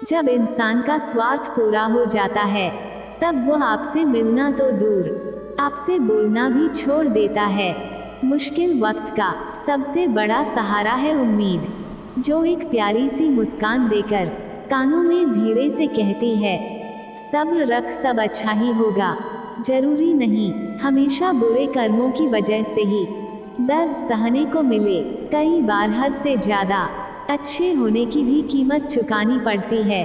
जब इंसान का स्वार्थ पूरा हो जाता है तब वो आपसे मिलना तो दूर, आपसे बोलना भी छोड़ देता है। मुश्किल वक्त का सबसे बड़ा सहारा है उम्मीद, जो एक प्यारी सी मुस्कान देकर कानों में धीरे से कहती है, सब्र रख, सब अच्छा ही होगा। जरूरी नहीं हमेशा बुरे कर्मों की वजह से ही दर्द सहने को मिले, कई बार हद से ज़्यादा अच्छे होने की भी कीमत चुकानी पड़ती है।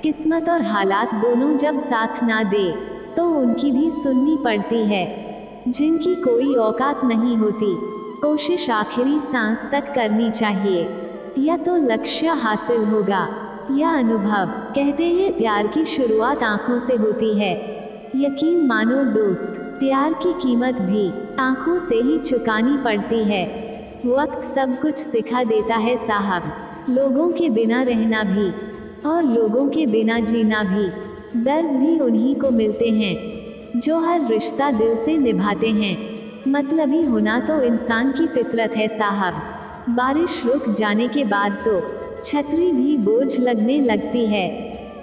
किस्मत और हालात दोनों जब साथ ना दे तो उनकी भी सुननी पड़ती है। जिनकी कोई औकात नहीं होती, कोशिश आखिरी सांस तक करनी चाहिए, या तो लक्ष्य हासिल होगा या अनुभव। कहते हैं प्यार की शुरुआत आंखों से होती है, यकीन मानो दोस्त, प्यार की कीमत भी आंखों से ही चुकानी पड़ती है। वक्त सब कुछ सिखा देता है साहब, लोगों के बिना रहना भी और लोगों के बिना जीना भी। दर्द भी उन्हीं को मिलते हैं जो हर रिश्ता दिल से निभाते हैं। मतलबी होना तो इंसान की फितरत है साहब। बारिश रुक जाने के बाद तो छतरी भी बोझ लगने लगती है।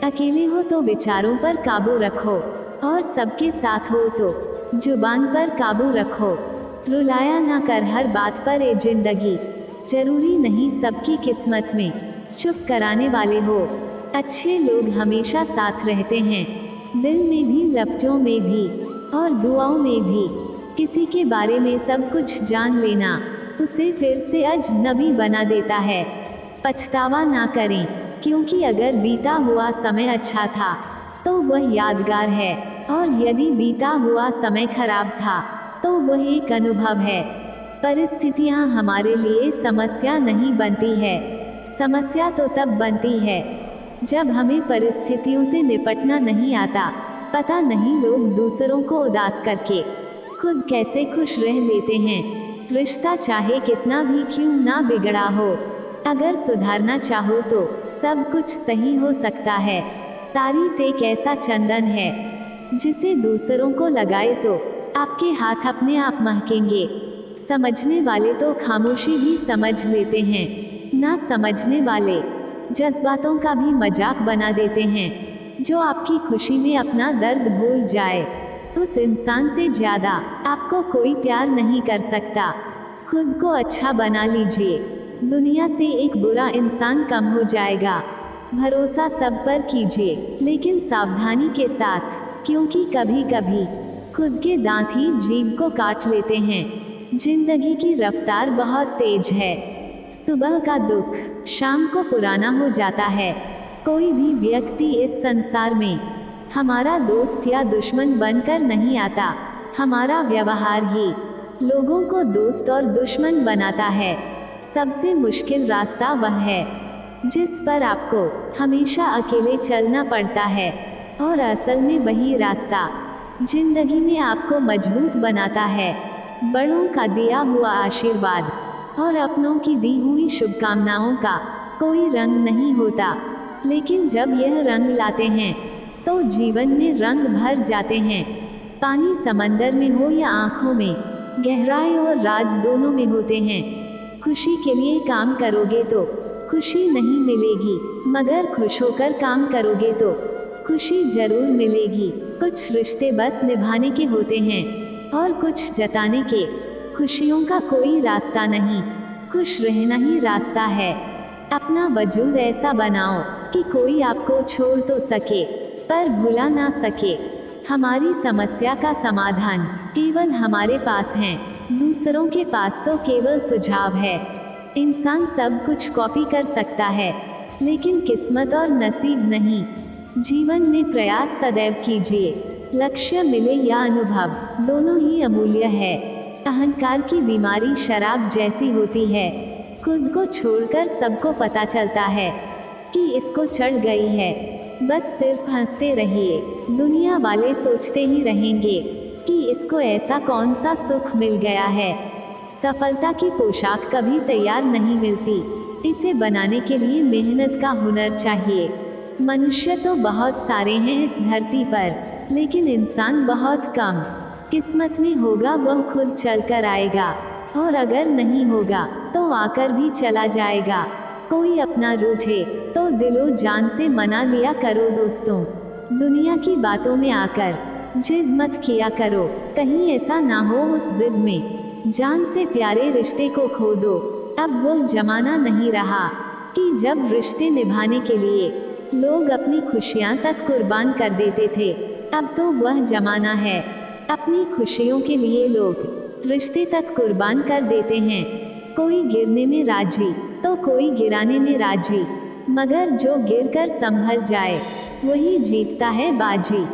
अकेले हो तो विचारों पर काबू रखो, और सबके साथ हो तो जुबान पर काबू रखो। रुलाया ना कर हर बात पर ए जिंदगी, जरूरी नहीं सबकी किस्मत में चुप कराने वाले हो। अच्छे लोग हमेशा साथ रहते हैं, दिल में भी, लफ्जों में भी और दुआओं में भी। किसी के बारे में सब कुछ जान लेना उसे फिर से अजनबी बना देता है। पछतावा ना करें, क्योंकि अगर बीता हुआ समय अच्छा था तो वह यादगार है, और यदि बीता हुआ समय खराब था तो वह एक अनुभव है। परिस्थितियाँ हमारे लिए समस्या नहीं बनती है, समस्या तो तब बनती है जब हमें परिस्थितियों से निपटना नहीं आता। पता नहीं लोग दूसरों को उदास करके खुद कैसे खुश रह लेते हैं। रिश्ता चाहे कितना भी क्यों ना बिगड़ा हो, अगर सुधारना चाहो तो सब कुछ सही हो सकता है। तारीफ एक ऐसा चंदन है जिसे दूसरों को लगाए तो आपके हाथ अपने आप महकेंगे। समझने वाले तो खामोशी भी समझ लेते हैं, ना समझने वाले जज्बातों का भी मजाक बना देते हैं। जो आपकी खुशी में अपना दर्द भूल जाए, उस इंसान से ज़्यादा आपको कोई प्यार नहीं कर सकता। खुद को अच्छा बना लीजिए, दुनिया से एक बुरा इंसान कम हो जाएगा। भरोसा सब पर कीजिए, लेकिन सावधानी के साथ, क्योंकि कभी कभी खुद के दांत ही जीभ को काट लेते हैं। जिंदगी की रफ्तार बहुत तेज है, सुबह का दुख शाम को पुराना हो जाता है। कोई भी व्यक्ति इस संसार में हमारा दोस्त या दुश्मन बनकर नहीं आता, हमारा व्यवहार ही लोगों को दोस्त और दुश्मन बनाता है। सबसे मुश्किल रास्ता वह है जिस पर आपको हमेशा अकेले चलना पड़ता है, और असल में वही रास्ता जिंदगी में आपको मजबूत बनाता है। बड़ों का दिया हुआ आशीर्वाद और अपनों की दी हुई शुभकामनाओं का कोई रंग नहीं होता, लेकिन जब यह रंग लाते हैं तो जीवन में रंग भर जाते हैं। पानी समंदर में हो या आँखों में, गहराई और राज दोनों में होते हैं। खुशी के लिए काम करोगे तो खुशी नहीं मिलेगी, मगर खुश होकर काम करोगे तो खुशी जरूर मिलेगी। कुछ रिश्ते बस निभाने के होते हैं और कुछ जताने के। खुशियों का कोई रास्ता नहीं, खुश रहना ही रास्ता है। अपना वजूद ऐसा बनाओ कि कोई आपको छोड़ तो सके पर भुला ना सके। हमारी समस्या का समाधान केवल हमारे पास है, दूसरों के पास तो केवल सुझाव है। इंसान सब कुछ कॉपी कर सकता है, लेकिन किस्मत और नसीब नहीं। जीवन में प्रयास सदैव कीजिए, लक्ष्य मिले या अनुभव, दोनों ही अमूल्य है। अहंकार की बीमारी शराब जैसी होती है, खुद को छोड़कर सबको पता चलता है कि इसको चढ़ गई है। बस सिर्फ हंसते रहिए, दुनिया वाले सोचते ही रहेंगे कि इसको ऐसा कौन सा सुख मिल गया है। सफलता की पोशाक कभी तैयार नहीं मिलती, इसे बनाने के लिए मेहनत का हुनर चाहिए। मनुष्य तो बहुत सारे हैं इस धरती पर, लेकिन इंसान बहुत कम। किस्मत में होगा वह खुद चलकर आएगा, और अगर नहीं होगा तो आकर भी चला जाएगा। कोई अपना रूठे तो दिलो जान से मना लिया करो दोस्तों। दुनिया की बातों में आकर जिद मत किया करो, कहीं ऐसा ना हो उस जिद में जान से प्यारे रिश्ते को खो दो। अब वो जमाना नहीं रहा कि जब रिश्ते निभाने के लिए लोग अपनी खुशियाँ तक कुर्बान कर देते थे। अब तो वह जमाना है अपनी खुशियों के लिए लोग रिश्ते तक कुर्बान कर देते हैं। कोई गिरने में राजी तो कोई गिराने में राजी, मगर जो गिरकर संभल जाए वही जीतता है बाजी।